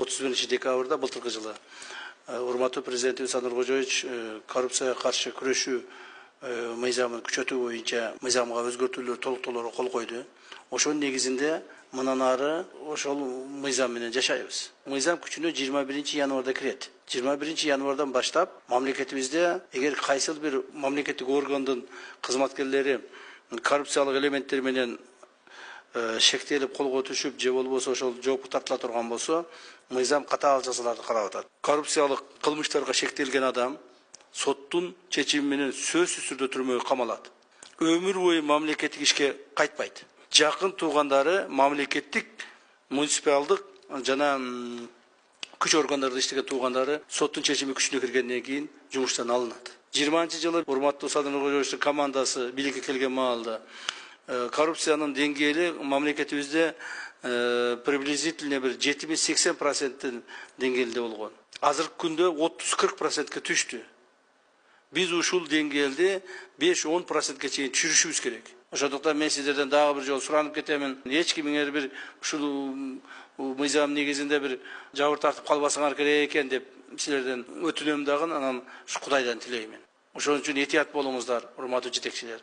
31-декабрда былтыркы жылы урматтуу президентибиз Садыр Кожоевич коррупцияга каршы күрөшүү мыйзамын күчөтүү боюнча мыйзамга өзгөртүүлөр, толуктоолорго кол койду. Ошонун негизинде мындан ары ошол мыйзам менен жашайбыз. Мыйзам күчүнө 21-январда кирет. 21-январдан баштап мамлекетибизде эгер кайсыл бир мамлекеттик органдын кызматкерлери коррупциялык элементтер менен шектелип колго түшүп же болбосо ошол жоопко тартыла турган болсо, мыйзам катаал жазаларды карап атат. Коррупциялык кылмыштарга шектелген адам соттун чечими менен сөзсүз түрдө түрмөгө камалат. Өмүр бою мамлекеттик ишке кайтпайт. Жакын туугандары мамлекеттик, муниципалдык жана күч органдарында иштеген туугандары соттун чечими күчүнө киргенден кийин жумуштан алынат. 20-жылы урматтуу Садыр Кожоевичтин командасы бийликке келген маалда коррупциянын деңгээли мамлекетибизде приблизительно бир 70-80% деңгээлде болгон. Азыркы күндө 30-40%ке түштү. Биз ушул деңгээлди 5-10%ке чейин түшүрүшүбүз керек. Ошондуктан мен сиздерден дагы бир жолу суранып кетемин. Эч кимиңер бир ушул мыйзам негизинде бир жабыр тартып калбасаңар керек экен деп силерден өтүнөм дагы, анан Кудайдан тилеймин. Ошон үчүн этият болуңуздар, урматтуу жетекчилер.